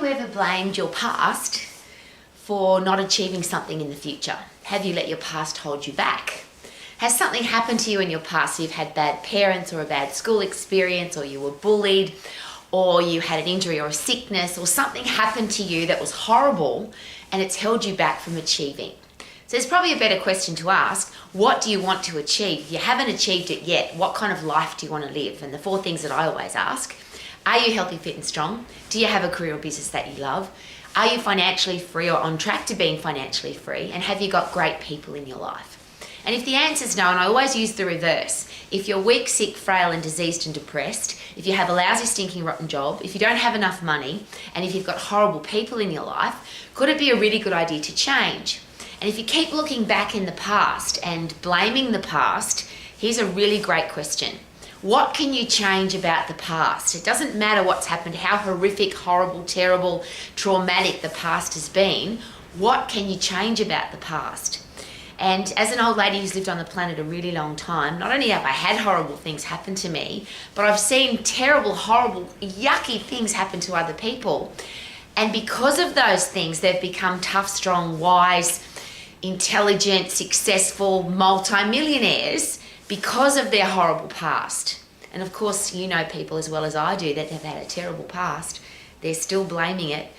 you ever blamed your past for not achieving something in the future? Have you let your past hold you back? Has something happened to you in your past? You've had bad parents or a bad school experience, or you were bullied, or you had an injury or a sickness, or something happened to you that was horrible and it's held you back from achieving. So there's probably a better question to ask. What do you want to achieve? If you haven't achieved it yet, what kind of life do you want to live? And the 4 things that I always ask: are you healthy, fit and strong? Do you have a career or business that you love? Are you financially free or on track to being financially free? And have you got great people in your life? And if the answer is no, and I always use the reverse, if you're weak, sick, frail and diseased and depressed, if you have a lousy, stinking, rotten job, if you don't have enough money, and if you've got horrible people in your life, could it be a really good idea to change? And if you keep looking back in the past and blaming the past, here's a really great question. What can you change about the past? It doesn't matter what's happened, how horrific, horrible, terrible, traumatic the past has been. What can you change about the past? And as an old lady who's lived on the planet a really long time, not only have I had horrible things happen to me, but I've seen terrible, horrible, yucky things happen to other people. And because of those things, they've become tough, strong, wise, intelligent, successful multi-millionaires because of their horrible past. And of course, you know people as well as I do that have had a terrible past. They're still blaming it.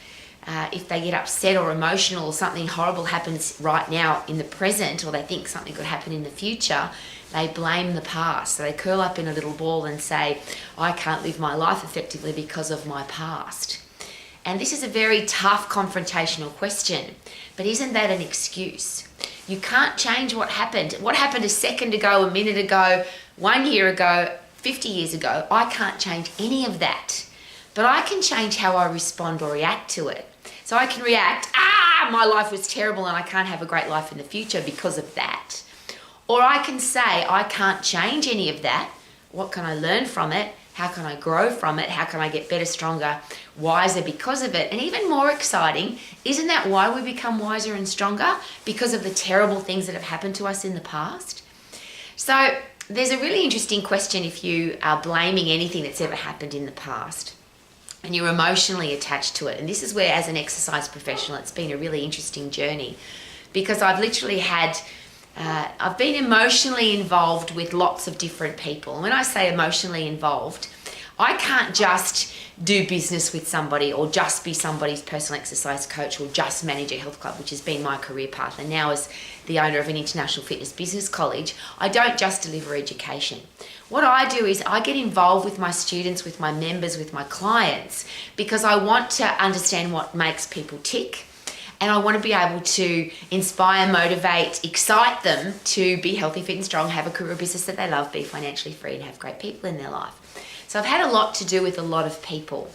If they get upset or emotional or something horrible happens right now in the present, or they think something could happen in the future, they blame the past. So they curl up in a little ball and say, I can't live my life effectively because of my past. And this is a very tough confrontational question, but isn't that an excuse? You can't change what happened. What happened a second ago, a minute ago, 1 year ago, 50 years ago, I can't change any of that. But I can change how I respond or react to it. So I can react, my life was terrible and I can't have a great life in the future because of that. Or I can say, I can't change any of that. What can I learn from it? How can I grow from it? How can I get better, stronger, wiser because of it? And even more exciting, isn't that why we become wiser and stronger? Because of the terrible things that have happened to us in the past? So there's a really interesting question if you are blaming anything that's ever happened in the past and you're emotionally attached to it. And this is where, as an exercise professional, it's been a really interesting journey, because I've literally had I've been emotionally involved with lots of different people. And when I say emotionally involved, I can't just do business with somebody or just be somebody's personal exercise coach or just manage a health club, which has been my career path. And now as the owner of an international fitness business college, I don't just deliver education. What I do is I get involved with my students, with my members, with my clients, because I want to understand what makes people tick. And I want to be able to inspire, motivate, excite them to be healthy, fit and strong, have a career or business that they love, be financially free and have great people in their life. So I've had a lot to do with a lot of people.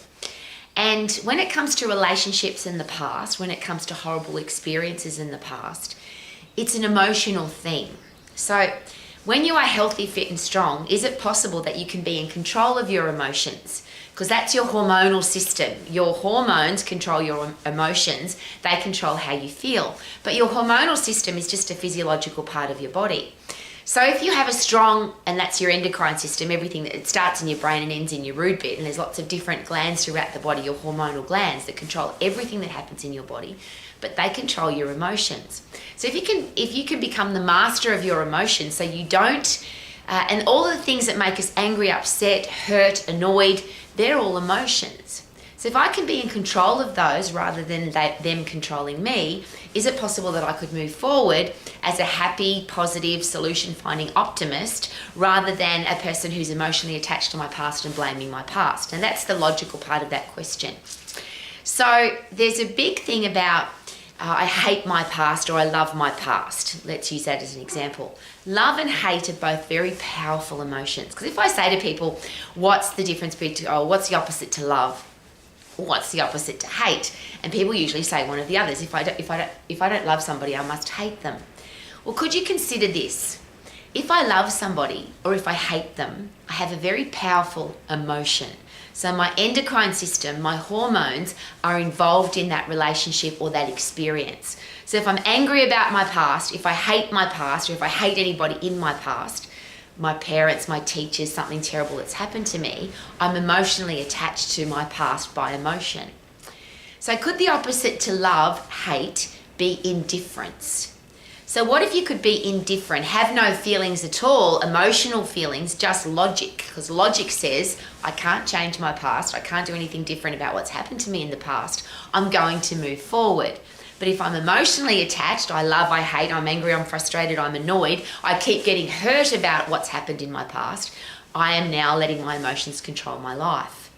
And when it comes to relationships in the past, when it comes to horrible experiences in the past, it's an emotional thing. So when you are healthy, fit and strong, is it possible that you can be in control of your emotions? Because that's your hormonal system. Your hormones control your emotions. They control how you feel. But your hormonal system is just a physiological part of your body. So if you have a strong, and that's your endocrine system, everything that it starts in your brain and ends in your root bit, and there's lots of different glands throughout the body, your hormonal glands that control everything that happens in your body, but they control your emotions. So if you can become the master of your emotions, so you don't, and all of the things that make us angry, upset, hurt, annoyed, they're all emotions. So if I can be in control of those rather than them controlling me, is it possible that I could move forward as a happy, positive, solution-finding optimist rather than a person who's emotionally attached to my past and blaming my past? And that's the logical part of that question. So there's a big thing about I hate my past or I love my past. Let's use that as an example. Love and hate are both very powerful emotions. Because if I say to people, what's the difference between, what's the opposite to love? What's the opposite to hate? And people usually say one of the others. If I don't love somebody, I must hate them. Well, could you consider this? If I love somebody or if I hate them, I have a very powerful emotion. So my endocrine system, my hormones are involved in that relationship or that experience. So if I'm angry about my past, if I hate my past, or if I hate anybody in my past, my parents, my teachers, something terrible that's happened to me, I'm emotionally attached to my past by emotion. So could the opposite to love, hate, be indifference? So what if you could be indifferent, have no feelings at all, emotional feelings, just logic? Because logic says, I can't change my past, I can't do anything different about what's happened to me in the past, I'm going to move forward. But if I'm emotionally attached, I love, I hate, I'm angry, I'm frustrated, I'm annoyed, I keep getting hurt about what's happened in my past, I am now letting my emotions control my life.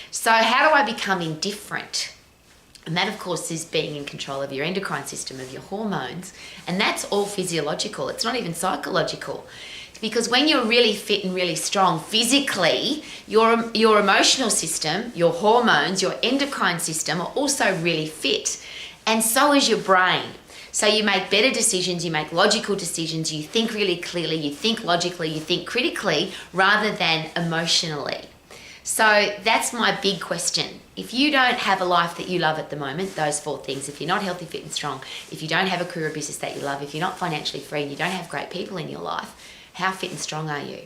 So how do I become indifferent? And that, of course, is being in control of your endocrine system, of your hormones. And that's all physiological. It's not even psychological. Because when you're really fit and really strong physically, your emotional system, your hormones, your endocrine system are also really fit. And so is your brain. So you make better decisions, you make logical decisions, you think really clearly, you think logically, you think critically, rather than emotionally. So that's my big question. If you don't have a life that you love at the moment, those 4 things, if you're not healthy, fit and strong, if you don't have a career or business that you love, if you're not financially free and you don't have great people in your life, how fit and strong are you?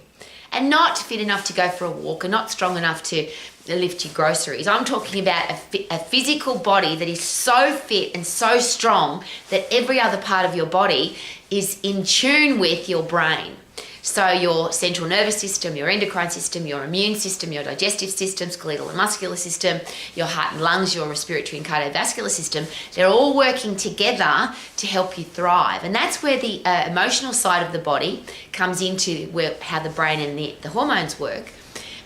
And not fit enough to go for a walk, or not strong enough to lift your groceries. I'm talking about a physical body that is so fit and so strong that every other part of your body is in tune with your brain. So your central nervous system, your endocrine system, your immune system, your digestive system, skeletal and muscular system, your heart and lungs, your respiratory and cardiovascular system, they're all working together to help you thrive. And that's where the emotional side of the body comes into how the brain and the hormones work.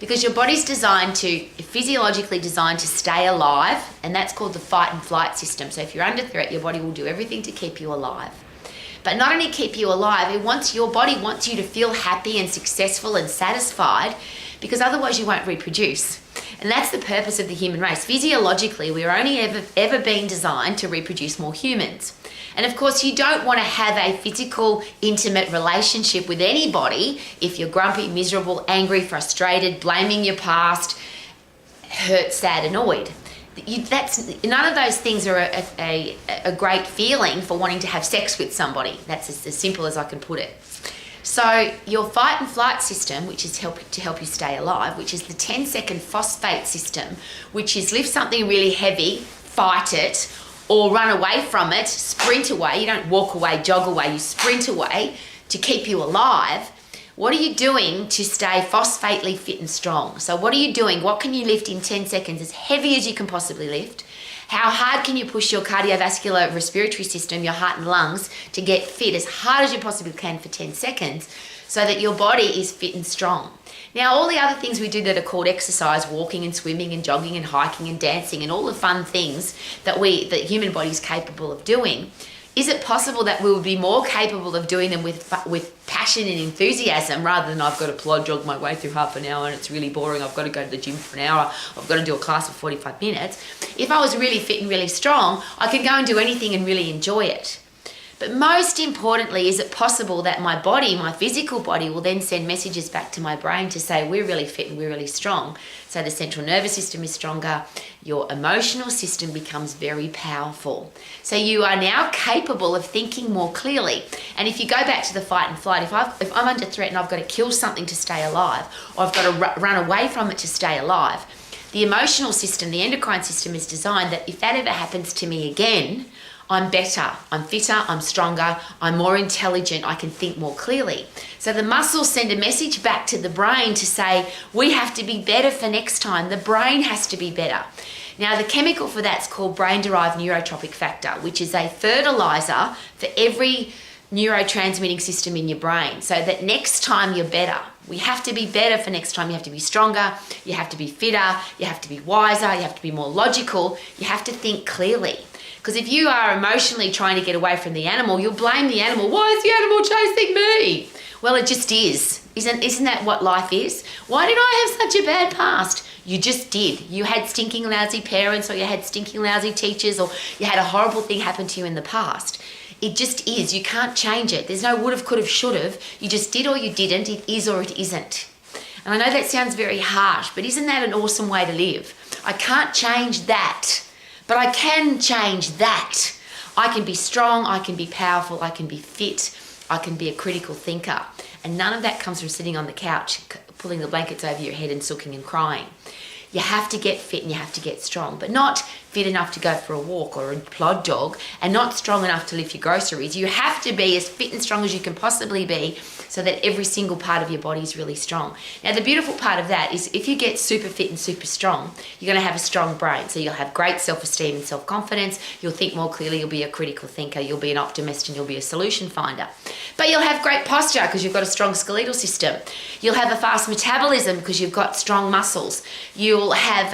Because your body's physiologically designed to stay alive, and that's called the fight and flight system. So if you're under threat, your body will do everything to keep you alive. But not only keep you alive, your body wants you to feel happy and successful and satisfied, because otherwise you won't reproduce. And that's the purpose of the human race. Physiologically, we're only ever being designed to reproduce more humans. And of course, you don't want to have a physical, intimate relationship with anybody if you're grumpy, miserable, angry, frustrated, blaming your past, hurt, sad, annoyed. None of those things are a great feeling for wanting to have sex with somebody. That's as simple as I can put it. So your fight and flight system, which is to help you stay alive, which is the 10-second phosphate system, which is lift something really heavy, fight it, or run away from it, sprint away. You don't walk away, jog away, you sprint away to keep you alive. What are you doing to stay phosphately fit and strong? So what are you doing? What can you lift in 10 seconds as heavy as you can possibly lift? How hard can you push your cardiovascular respiratory system, your heart and lungs, to get fit as hard as you possibly can for 10 seconds so that your body is fit and strong? Now, all the other things we do that are called exercise, walking and swimming and jogging and hiking and dancing and all the fun things that the human body is capable of doing, is it possible that we will be more capable of doing them with passion and enthusiasm rather than I've got to plod jog my way through half an hour and it's really boring, I've got to go to the gym for an hour, I've got to do a class for 45 minutes. If I was really fit and really strong, I could go and do anything and really enjoy it. But most importantly, is it possible that my body, my physical body, will then send messages back to my brain to say we're really fit and we're really strong. So the central nervous system is stronger, your emotional system becomes very powerful. So you are now capable of thinking more clearly. And if you go back to the fight and flight, if I'm under threat and I've got to kill something to stay alive, or I've got to run away from it to stay alive, the emotional system, the endocrine system is designed that if that ever happens to me again, I'm better, I'm fitter, I'm stronger, I'm more intelligent, I can think more clearly. So the muscles send a message back to the brain to say, we have to be better for next time. The brain has to be better. Now, the chemical for that's called brain-derived neurotrophic factor, which is a fertilizer for every neurotransmitting system in your brain, so that next time you're better. We have to be better for next time. You have to be stronger, you have to be fitter, you have to be wiser, you have to be more logical, you have to think clearly. Because if you are emotionally trying to get away from the animal, you'll blame the animal. Why is the animal chasing me? Well, it just is. Isn't that what life is? Why did I have such a bad past? You just did. You had stinking lousy parents, or you had stinking lousy teachers, or you had a horrible thing happen to you in the past. It just is. You can't change it. There's no would have, could have, should have. You just did or you didn't. It is or it isn't. And I know that sounds very harsh, but isn't that an awesome way to live? I can't change that. But I can change that. I can be strong, I can be powerful, I can be fit, I can be a critical thinker. And none of that comes from sitting on the couch, pulling the blankets over your head and sulking and crying. You have to get fit and you have to get strong, but not fit enough to go for a walk or a plod dog and not strong enough to lift your groceries. You have to be as fit and strong as you can possibly be so that every single part of your body is really strong. Now, the beautiful part of that is if you get super fit and super strong, you're going to have a strong brain. So you'll have great self-esteem and self-confidence. You'll think more clearly. You'll be a critical thinker. You'll be an optimist and you'll be a solution finder. But you'll have great posture because you've got a strong skeletal system. You'll have a fast metabolism because you've got strong muscles. You'll have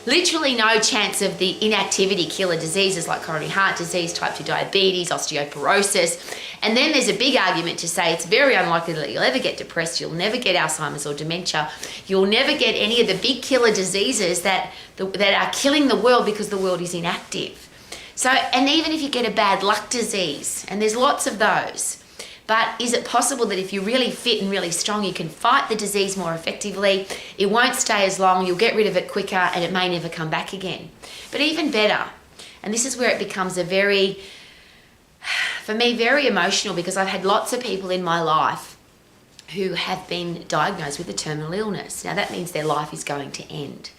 literally no chance of the inactivity killer diseases like coronary heart disease, type 2 diabetes, osteoporosis. And then there's a big argument to say it's very unlikely that you'll ever get depressed, you'll never get Alzheimer's or dementia, you'll never get any of the big killer diseases that are killing the world because the world is inactive. So, and even if you get a bad luck disease, and there's lots of those, but is it possible that if you're really fit and really strong, you can fight the disease more effectively? It won't stay as long, you'll get rid of it quicker, and it may never come back again. But even better, and this is where it becomes for me, very emotional, because I've had lots of people in my life who have been diagnosed with a terminal illness. Now that means their life is going to end.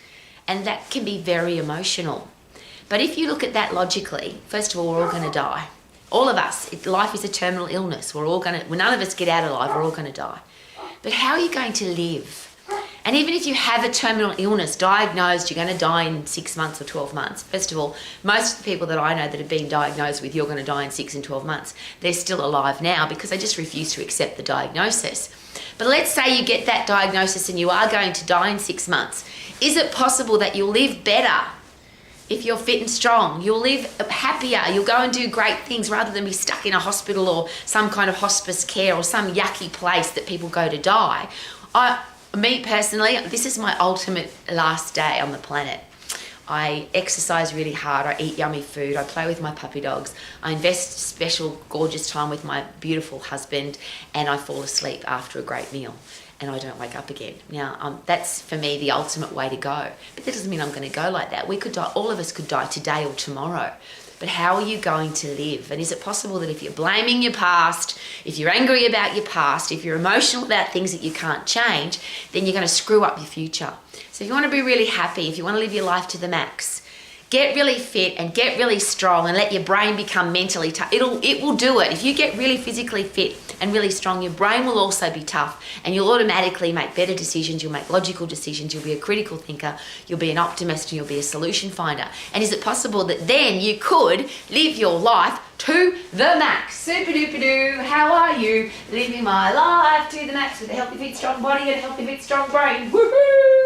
And that can be very emotional. But if you look at that logically, first of all, we're all going to die. All of us, life is a terminal illness. None of us get out alive, we're all going to die. But how are you going to live? And even if you have a terminal illness diagnosed, you're going to die in 6 months or 12 months. First of all, most of the people that I know that have been diagnosed with you're going to die in 6 and 12 months, they're still alive now because they just refuse to accept the diagnosis. But let's say you get that diagnosis and you are going to die in 6 months. Is it possible that you'll live better if you're fit and strong? You'll live happier, you'll go and do great things rather than be stuck in a hospital or some kind of hospice care or some yucky place that people go to die. Me personally, this is my ultimate last day on the planet. I exercise really hard, I eat yummy food, I play with my puppy dogs, I invest special gorgeous time with my beautiful husband, and I fall asleep after a great meal and I don't wake up again. Now, that's for me the ultimate way to go. But that doesn't mean I'm going to go like that. We could die, all of us could die today or tomorrow. But how are you going to live? And is it possible that if you're blaming your past, if you're angry about your past, if you're emotional about things that you can't change, then you're going to screw up your future? So if you want to be really happy, if you want to live your life to the max, get really fit and get really strong and let your brain become mentally tough. It will do it. If you get really physically fit and really strong, your brain will also be tough and you'll automatically make better decisions. You'll make logical decisions. You'll be a critical thinker. You'll be an optimist and you'll be a solution finder. And is it possible that then you could live your life to the max? Super duper doo. How are you? Living my life to the max with a healthy, fit, strong body and a healthy, fit, strong brain. Woohoo!